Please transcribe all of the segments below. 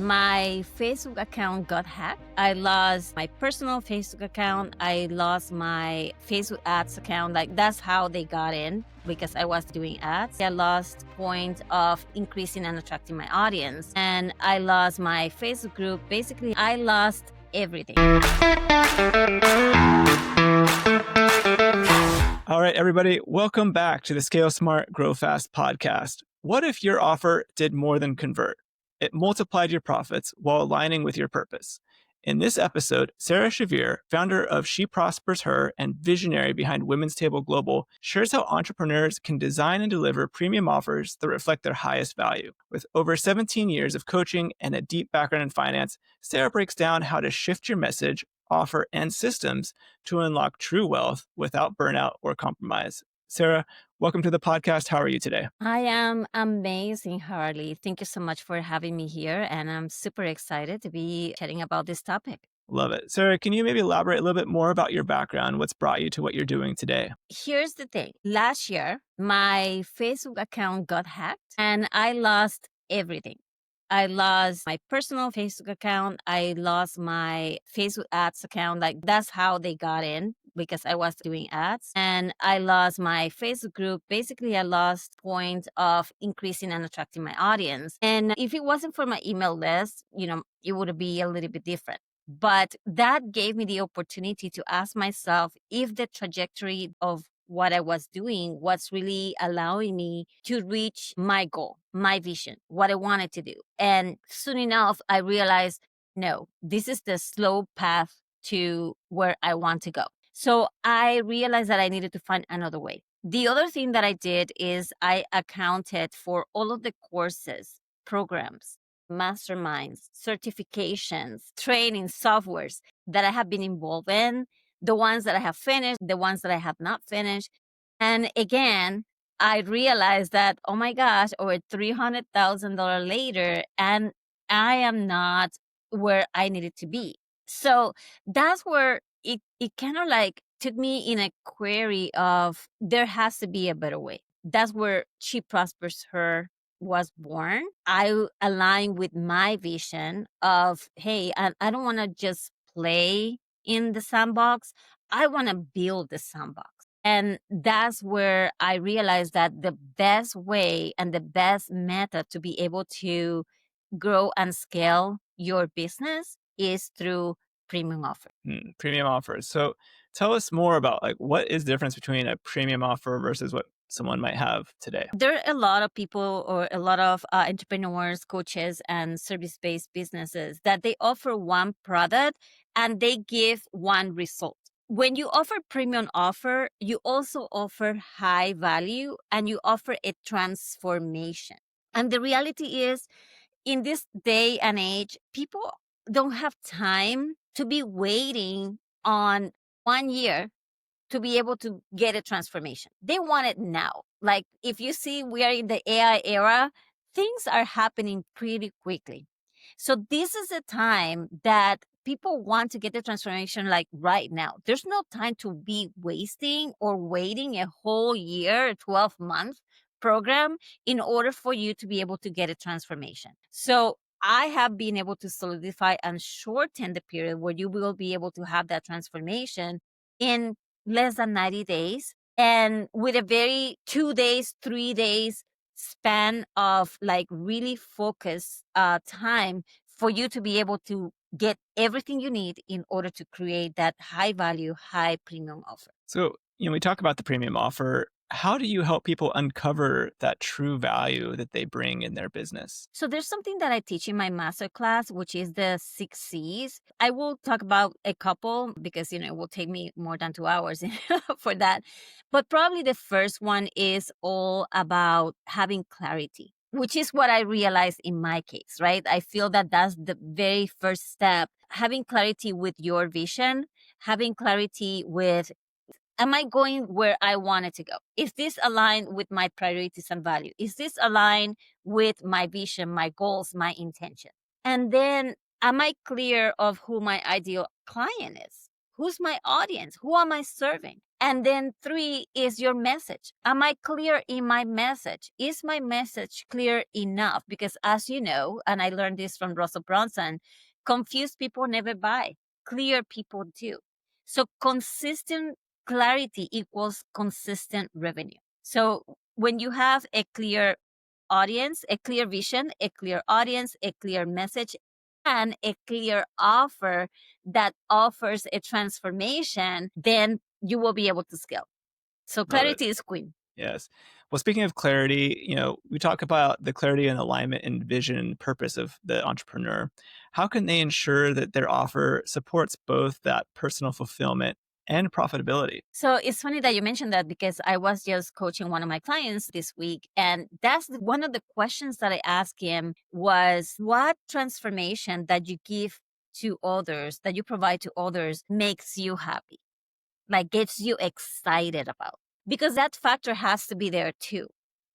My Facebook account got hacked. I lost my personal Facebook account. I lost my Facebook ads account. Like that's how they got in because I was doing ads. I lost point of increasing and attracting my audience. And I lost my Facebook group. Basically, I lost everything. All right, everybody, welcome back to the Scale Smart, Grow Fast podcast. What if your offer did more than convert? It multiplied your profits while aligning with your purpose. In this episode, Sara, founder of She Prospers Her and visionary behind Women's Table Global, shares how entrepreneurs can design and deliver premium offers that reflect their highest value. With over 17 years of coaching and a deep background in finance, Sara breaks down how to shift your message, offer, and systems to unlock true wealth without burnout or compromise. Sara, welcome to the podcast. How are you today? I am amazing, Harley. Thank you so much for having me here. And I'm super excited to be chatting about this topic. Love it. Sara, can you maybe elaborate a little bit more about your background? What's brought you to what you're doing today? Here's the thing. Last year, my Facebook account got hacked and I lost everything. I lost my personal Facebook account. I lost my Facebook ads account. Like that's how they got in because I was doing ads. And I lost my Facebook group. Basically, I lost point of increasing and attracting my audience. And if it wasn't for my email list, it would be a little bit different. But that gave me the opportunity to ask myself if the trajectory of what I was doing was really allowing me to reach my goal, my vision, what I wanted to do. And soon enough, I realized, no, this is the slow path to where I want to go. So I realized that I needed to find another way. The other thing that I did is I accounted for all of the courses, programs, masterminds, certifications, training, softwares that I have been involved in, the ones that I have finished, the ones that I have not finished. And again, I realized that, oh my gosh, over $300,000 later, and I am not where I needed to be. So that's where it kind of like took me in a query of there has to be a better way. That's where She Prospers Her was born. I align with my vision of, hey, I don't want to just play in the sandbox. I want to build the sandbox. And that's where I realized that the best way and the best method to be able to grow and scale your business is through premium offers. Premium offers. So tell us more about what is the difference between a premium offer versus what someone might have today? There are a lot of people or a lot of entrepreneurs, coaches, and service-based businesses that they offer one product and they give one result. When you offer premium offer, you also offer high value and you offer a transformation. And the reality is, in this day and age, people don't have time to be waiting on 1 year to be able to get a transformation. They want it now. Like if you see we are in the AI era, things are happening pretty quickly. So this is a time that people want to get the transformation like right now. There's no time to be wasting or waiting a whole year, 12 months program in order for you to be able to get a transformation. So I have been able to solidify and shorten the period where you will be able to have that transformation in less than 90 days and with a very 2 days, 3 days span of like really focused time for you to be able to get everything you need in order to create that high value, high premium offer. So, we talk about the premium offer. How do you help people uncover that true value that they bring in their business? So there's something that I teach in my masterclass, which is the 6 C's. I will talk about a couple because, it will take me more than 2 hours for that. But probably the first one is all about having clarity, which is what I realized in my case, right? I feel that that's the very first step. Having clarity with your vision, having clarity with, am I going where I wanted to go? Is this aligned with my priorities and value? Is this aligned with my vision, my goals, my intention? And then am I clear of who my ideal client is? Who's my audience? Who am I serving? And then 3 is your message. Am I clear in my message? Is my message clear enough? Because as you know, and I learned this from Russell Brunson, confused people never buy. Clear people do. So consistent clarity equals consistent revenue. So when you have a clear audience, a clear vision, a clear audience, a clear message, and a clear offer that offers a transformation, then you will be able to scale. So Love it. clarity is queen. Yes. Well, speaking of clarity, we talk about the clarity and alignment and vision and purpose of the entrepreneur. How can they ensure that their offer supports both that personal fulfillment and profitability? So it's funny that you mentioned that because I was just coaching one of my clients this week. And that's one of the questions that I asked him was, what transformation that you give to others, that you provide to others, makes you happy? Like gets you excited about, because that factor has to be there too,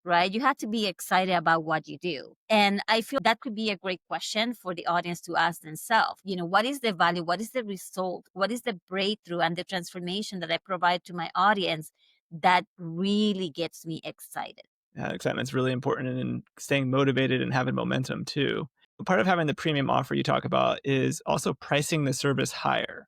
right? You have to be excited about what you do. And I feel that could be a great question for the audience to ask themselves. What is the value? What is the result? What is the breakthrough and the transformation that I provide to my audience that really gets me excited? Excitement's really important in staying motivated and having momentum too. Part of having the premium offer you talk about is also pricing the service higher.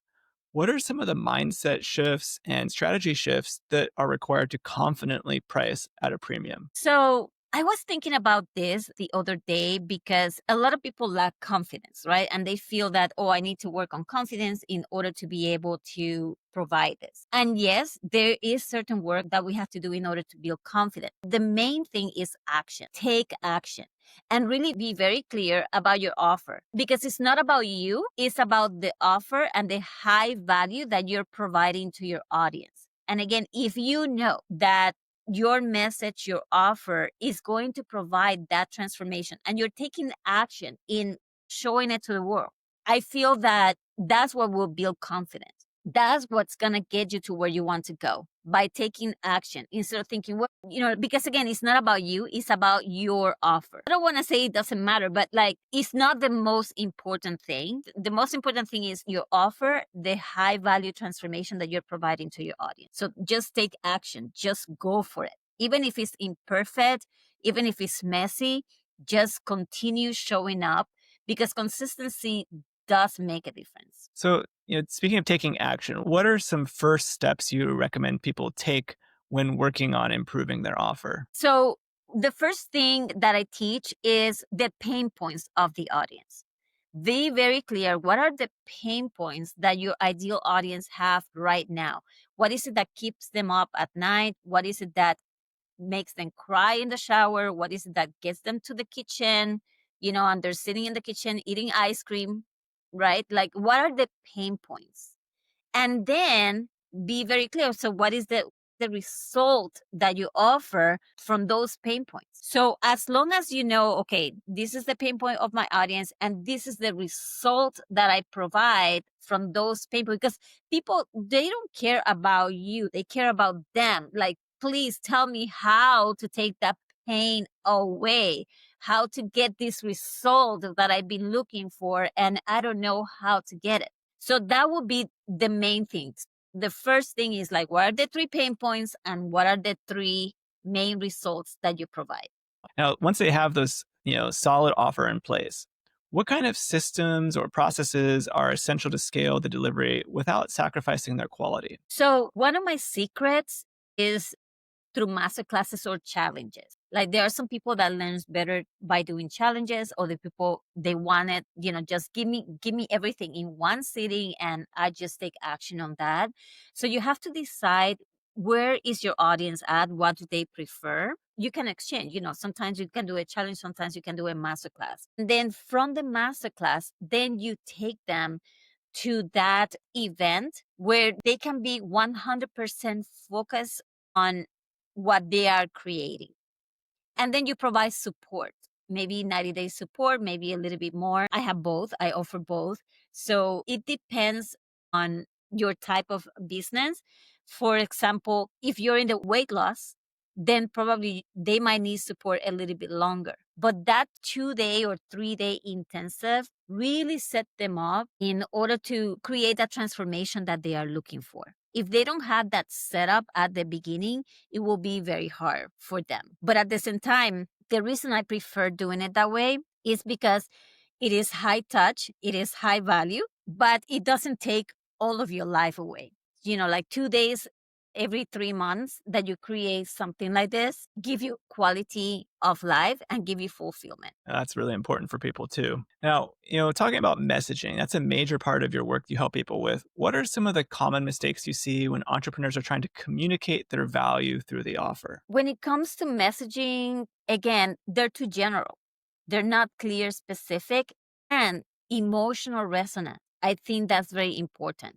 What are some of the mindset shifts and strategy shifts that are required to confidently price at a premium? So I was thinking about this the other day because a lot of people lack confidence, right? And they feel that, oh, I need to work on confidence in order to be able to provide this. And yes, there is certain work that we have to do in order to build confidence. The main thing is action. Take action and really be very clear about your offer, because it's not about you, it's about the offer and the high value that you're providing to your audience. And again, if you know that your message, your offer is going to provide that transformation and you're taking action in showing it to the world, I feel that that's what will build confidence. That's what's going to get you to where you want to go, by taking action instead of thinking, well, because again, it's not about you, it's about your offer. I don't want to say it doesn't matter, but like, it's not the most important thing. The most important thing is your offer, the high value transformation that you're providing to your audience. So just take action, just go for it. Even if it's imperfect, even if it's messy, just continue showing up, because consistency does make a difference. So, speaking of taking action, what are some first steps you recommend people take when working on improving their offer? So the first thing that I teach is the pain points of the audience. Be very clear. What are the pain points that your ideal audience have right now? What is it that keeps them up at night? What is it that makes them cry in the shower? What is it that gets them to the kitchen? And they're sitting in the kitchen eating ice cream, right? Like, what are the pain points? And then be very clear. So what is the result that you offer from those pain points? So as long as you know, okay, this is the pain point of my audience and this is the result that I provide from those pain points, because people, they don't care about you, they care about them. Like, please tell me how to take that pain away, how to get this result that I've been looking for, and I don't know how to get it. So that would be the main things. The first thing is like, what are the 3 pain points and what are the 3 main results that you provide? Now, once they have those, solid offer in place, what kind of systems or processes are essential to scale the delivery without sacrificing their quality? So one of my secrets is through masterclasses or challenges. Like, there are some people that learns better by doing challenges, or the people, they want it, just give me everything in one sitting and I just take action on that. So you have to decide, where is your audience at? What do they prefer? You can exchange, sometimes you can do a challenge, sometimes you can do a masterclass. And then from the masterclass, then you take them to that event where they can be 100% focused on what they are creating. And then you provide support, maybe 90 days support, maybe a little bit more. I have both, I offer both. So it depends on your type of business. For example, if you're in the weight loss, then probably they might need support a little bit longer. But that 2-day or 3-day intensive really set them up in order to create that transformation that they are looking for. If they don't have that setup at the beginning, it will be very hard for them. But at the same time, the reason I prefer doing it that way is because it is high touch, it is high value, but it doesn't take all of your life away. Like 2 days every 3 months that you create something like this give you quality of life and give you fulfillment. That's really important for people too. Now, talking about messaging, that's a major part of your work you help people with. What are some of the common mistakes you see when entrepreneurs are trying to communicate their value through the offer? When it comes to messaging, again, they're too general. They're not clear, specific, and emotional resonance. I think that's very important.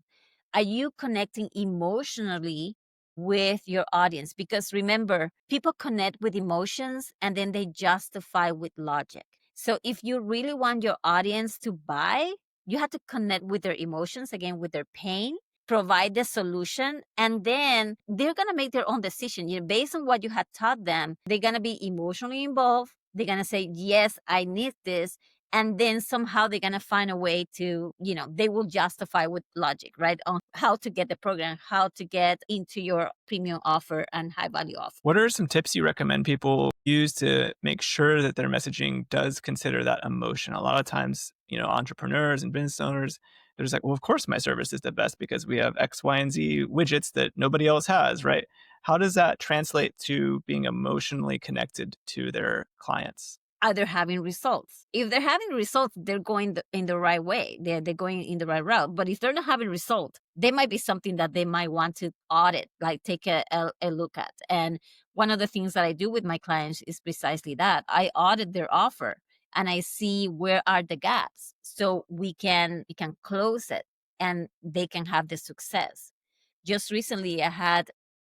Are you connecting emotionally with your audience? Because remember, people connect with emotions and then they justify with logic. So if you really want your audience to buy, you have to connect with their emotions, again, with their pain, provide the solution, and then they're going to make their own decision. Based on what you had taught them, they're going to be emotionally involved. They're going to say, yes, I need this. And then somehow they're going to find a way to, they will justify with logic, right? On how to get the program, how to get into your premium offer and high value offer. What are some tips you recommend people use to make sure that their messaging does consider that emotion? A lot of times, entrepreneurs and business owners, they're just like, well, of course my service is the best because we have X, Y, and Z widgets that nobody else has, right? How does that translate to being emotionally connected to their clients? Are they having results? If they're having results, they're going in the right way. They're going in the right route. But if they're not having results, there might be something that they might want to audit, like take a look at. And one of the things that I do with my clients is precisely that. I audit their offer and I see where are the gaps so we can close it and they can have the success. Just recently, I had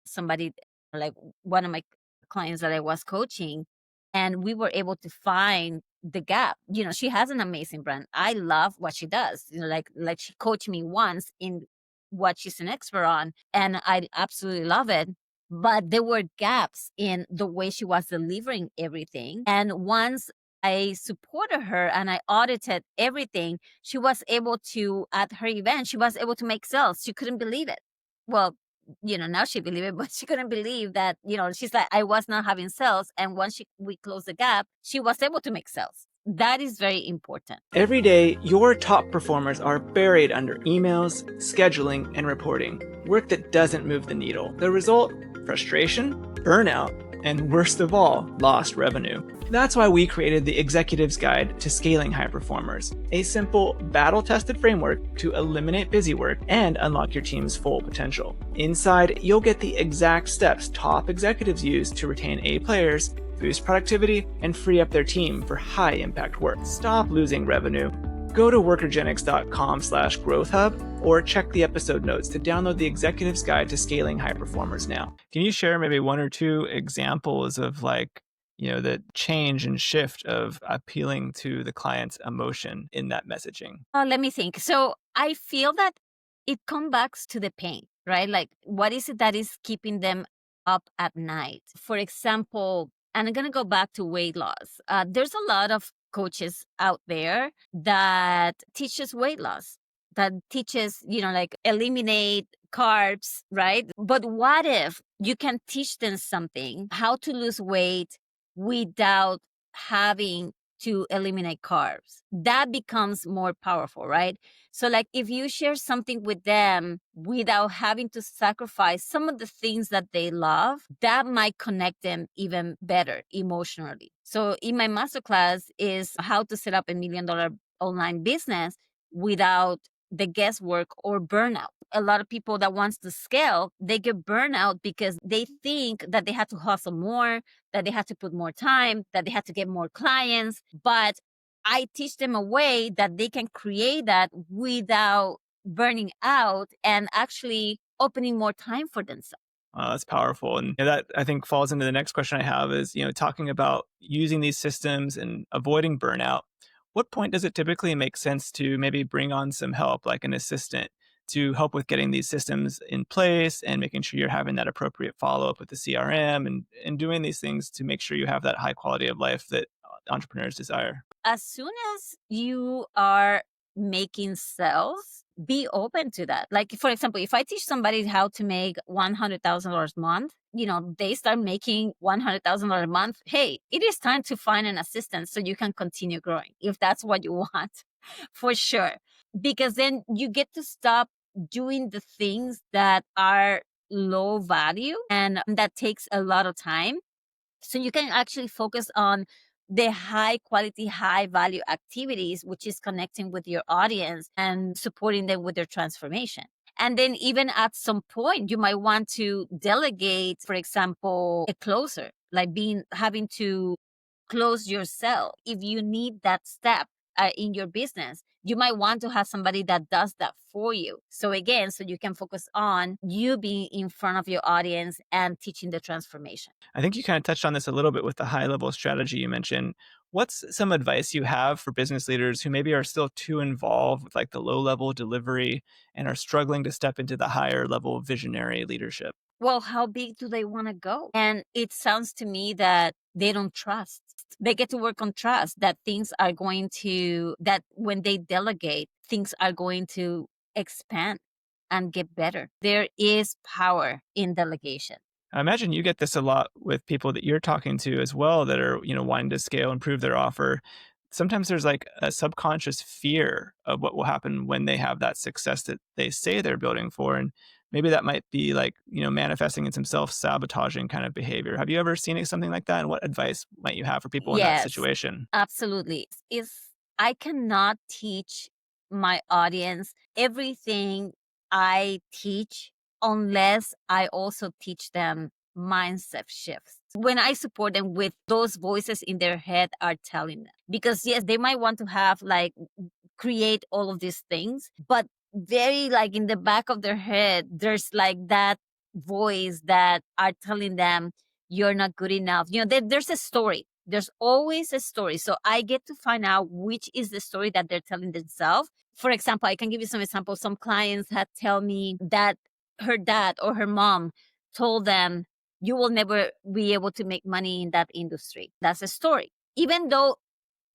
somebody, like one of my clients that I was coaching, and we were able to find the gap. She has an amazing brand. I love what she does. Like she coached me once in what she's an expert on, and I absolutely love it. But there were gaps in the way she was delivering everything. And once I supported her and I audited everything, she was able to, at her event, she was able to make sales. She couldn't believe it. Well, now she believe it, but she couldn't believe that, she's like, I was not having sales. And once we closed the gap, she was able to make sales. That is very important. Every day, your top performers are buried under emails, scheduling, and reporting. Work that doesn't move the needle. The result? Frustration, burnout, and worst of all, lost revenue. That's why we created the Executive's Guide to Scaling High Performers, a simple, battle-tested framework to eliminate busy work and unlock your team's full potential. Inside, you'll get the exact steps top executives use to retain A players, boost productivity, and free up their team for high-impact work. Stop losing revenue. Go to workergenics.com/growthhub or check the episode notes to download the Executive's Guide to Scaling High Performers now. Can you share maybe one or two examples of the change and shift of appealing to the client's emotion in that messaging? Let me think. So I feel that it comes back to the pain, right? Like, what is it that is keeping them up at night? For example, and I'm going to go back to weight loss. There's a lot of coaches out there that teaches weight loss, that teaches, like eliminate carbs, right? But what if you can teach them something, how to lose weight without having to eliminate carbs? That becomes more powerful, right? So like if you share something with them without having to sacrifice some of the things that they love, that might connect them even better emotionally. So in my masterclass is how to set up $1 million online business without the guesswork or burnout. A lot of people that wants to scale, they get burnout because they think that they have to hustle more, that they have to put more time, that they have to get more clients. But I teach them a way that they can create that without burning out and actually opening more time for themselves. That's powerful. And that, I think, falls into the next question I have is, talking about using these systems and avoiding burnout. What point does it typically make sense to maybe bring on some help, like an assistant, to help with getting these systems in place and making sure you're having that appropriate follow-up with the CRM and doing these things to make sure you have that high quality of life that entrepreneurs desire? As soon as you are making sales, be open to that. Like, for example, if I teach somebody how to make $100,000 a month, they start making $100,000 a month. Hey, it is time to find an assistant so you can continue growing if that's what you want, for sure. Because then you get to stop doing the things that are low value and that takes a lot of time, so you can actually focus on the high quality, high value activities, which is connecting with your audience and supporting them with their transformation. And then even at some point, you might want to delegate, for example, a closer, like having to close your sale. If you need that step in your business, you might want to have somebody that does that for you. So again, so you can focus on you being in front of your audience and teaching the transformation. I think you kind of touched on this a little bit with the high level strategy you mentioned. What's some advice you have for business leaders who maybe are still too involved with like the low level delivery and are struggling to step into the higher level visionary leadership? Well, how big do they want to go? And it sounds to me that they don't trust. They get to work on trust that that when they delegate, things are going to expand and get better. There is power in delegation. I imagine you get this a lot with people that you're talking to as well that are, wanting to scale, improve their offer. Sometimes there's like a subconscious fear of what will happen when they have that success that they say they're building for. And maybe that might be like, manifesting in some self-sabotaging kind of behavior. Have you ever seen something like that? And what advice might you have for people in that Yes, situation? absolutely. If I cannot teach my audience everything I teach unless I also teach them mindset shifts. When I support them with those voices in their head are telling them. Because yes, they might want to have like create all of these things, but very like in the back of their head, there's like that voice that are telling them you're not good enough. There's a story. There's always a story. So I get to find out which is the story that they're telling themselves. For example, I can give you some examples. Some clients had tell me that her dad or her mom told them, you will never be able to make money in that industry. That's a story. Even though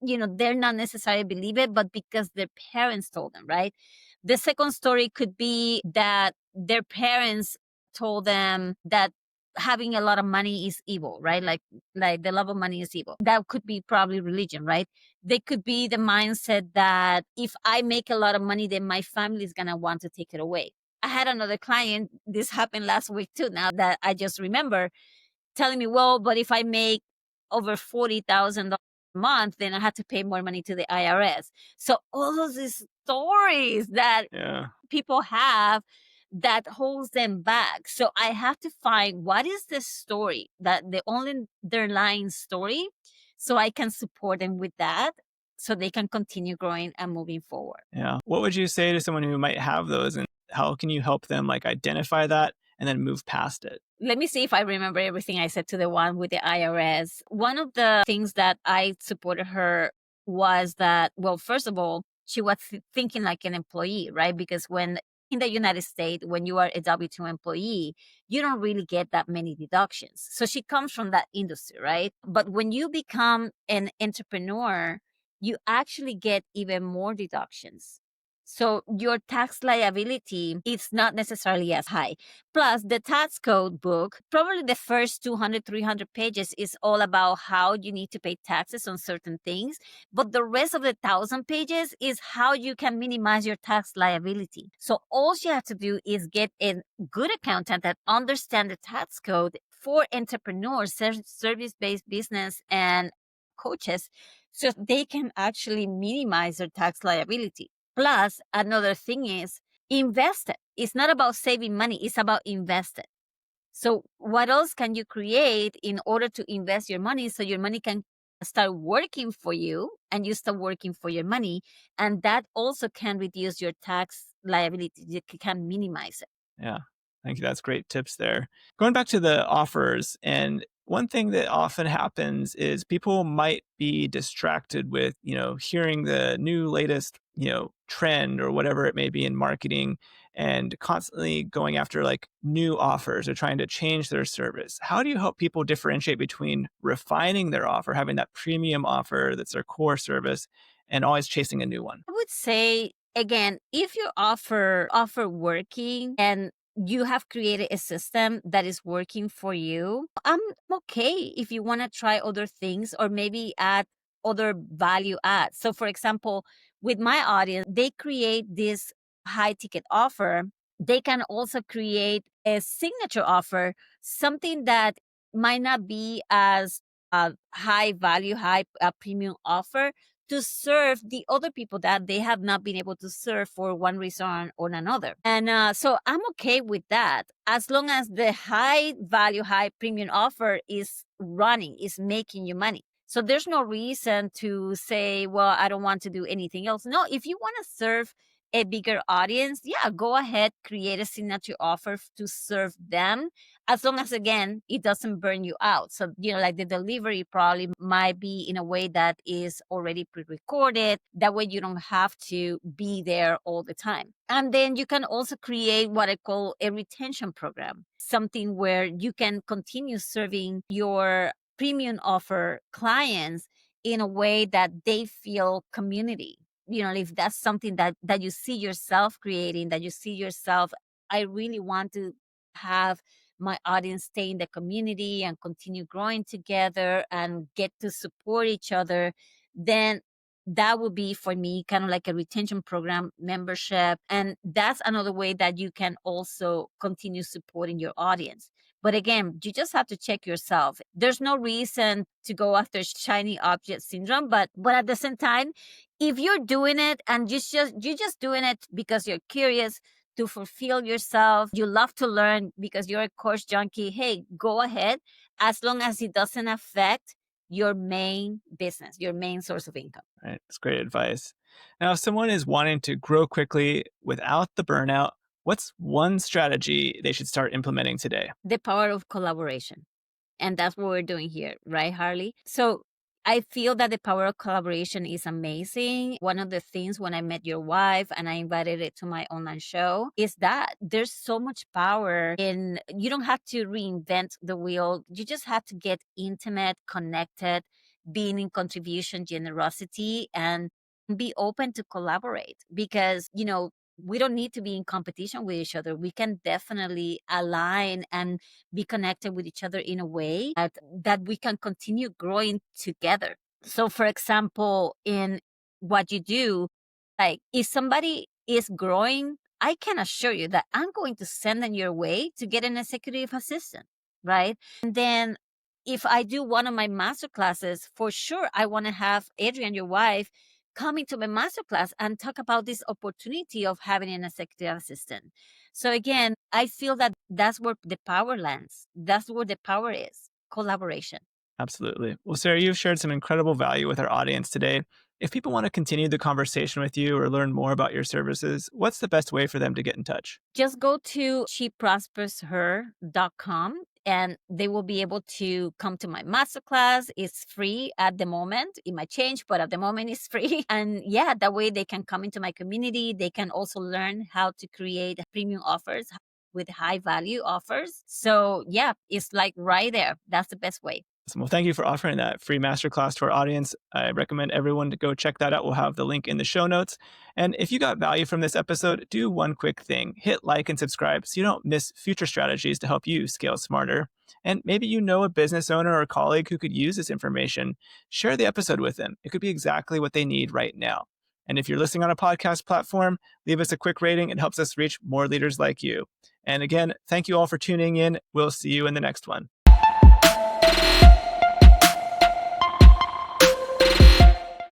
they're not necessarily believe it, but because their parents told them, right? The second story could be that their parents told them that having a lot of money is evil, right? Like the love of money is evil. That could be probably religion, right? They could be the mindset that if I make a lot of money, then my family is gonna want to take it away. I had another client, this happened last week too, now that I just remember, telling me, well, but if I make over $40,000 a month, then I have to pay more money to the IRS. So all of these stories that Yeah. people have that holds them back. So I have to find what is the story, that the only underlying story, so I can support them with that so they can continue growing and moving forward. Yeah. What would you say to someone who might have those, and how can you help them like identify that and then move past it? Let me see if I remember everything I said to the one with the IRS. One of the things that I supported her was that, well, first of all, she was thinking like an employee, right? Because when in the United States, when you are a W 2 employee, you don't really get that many deductions. So she comes from that industry, right? But when you become an entrepreneur, you actually get even more deductions. So your tax liability is not necessarily as high. Plus, the tax code book, probably the first 200, 300 pages is all about how you need to pay taxes on certain things. But the rest of the 1,000 pages is how you can minimize your tax liability. So all you have to do is get a good accountant that understands the tax code for entrepreneurs, service-based business, and coaches, so they can actually minimize their tax liability. Plus, another thing is invest it. It's not about saving money, it's about investing. So, what else can you create in order to invest your money so your money can start working for you and you start working for your money? And that also can reduce your tax liability. You can minimize it. Yeah. Thank you. That's great tips there. Going back to the offers, and one thing that often happens is people might be distracted with, hearing the new latest, trend or whatever it may be in marketing and constantly going after like new offers or trying to change their service. How do you help people differentiate between refining their offer, having that premium offer that's their core service, and always chasing a new one? I would say Again, if your offer working and you have created a system that is working for you, I'm okay if you want to try other things or maybe add other value add. So for example, with my audience, they create this high ticket offer. They can also create a signature offer, something that might not be as a high value, high premium offer, to serve the other people that they have not been able to serve for one reason or another. And so I'm okay with that as long as the high value, high premium offer is running, is making you money. So there's no reason to say, well, I don't want to do anything else. No, if you want to serve a bigger audience, yeah, go ahead, create a signature offer to serve them, as long as again it doesn't burn you out. So like the delivery probably might be in a way that is already pre-recorded, that way you don't have to be there all the time. And then you can also create what I call a retention program, something where you can continue serving your premium offer clients in a way that they feel community. If that's something that you see yourself creating, that you see yourself, I really want to have my audience stay in the community and continue growing together and get to support each other, then that would be for me kind of like a retention program membership. And that's another way that you can also continue supporting your audience. But again, you just have to check yourself. There's no reason to go after shiny object syndrome, but at the same time, if you're doing it and you're just doing it because you're curious, to fulfill yourself, you love to learn because you're a course junkie, hey, go ahead, as long as it doesn't affect your main business, your main source of income. Right. That's great advice. Now, if someone is wanting to grow quickly without the burnout, what's one strategy they should start implementing today? The power of collaboration. And that's what we're doing here, right, Harley? So I feel that the power of collaboration is amazing. One of the things when I met your wife and I invited it to my online show is that there's so much power in, you don't have to reinvent the wheel. You just have to get intimate, connected, being in contribution, generosity, and be open to collaborate because, we don't need to be in competition with each other. We can definitely align and be connected with each other in a way that we can continue growing together. So, for example, in what you do, like if somebody is growing, I can assure you that I'm going to send them your way to get an executive assistant, right? And then if I do one of my master classes, for sure, I want to have Adrian, your wife, coming to my masterclass and talk about this opportunity of having an executive assistant. So again, I feel that that's where the power lands. That's where the power is, collaboration. Absolutely. Well, Sarah, you've shared some incredible value with our audience today. If people want to continue the conversation with you or learn more about your services, what's the best way for them to get in touch? Just go to sheprospersher.com and they will be able to come to my masterclass. It's free at the moment. It might change, but at the moment it's free. And yeah, that way they can come into my community. They can also learn how to create premium offers with high value offers. So yeah, it's like right there. That's the best way. Well, thank you for offering that free masterclass to our audience. I recommend everyone to go check that out. We'll have the link in the show notes. And if you got value from this episode, do one quick thing. Hit like and subscribe so you don't miss future strategies to help you scale smarter. And maybe you know a business owner or colleague who could use this information. Share the episode with them. It could be exactly what they need right now. And if you're listening on a podcast platform, leave us a quick rating. It helps us reach more leaders like you. And again, thank you all for tuning in. We'll see you in the next one.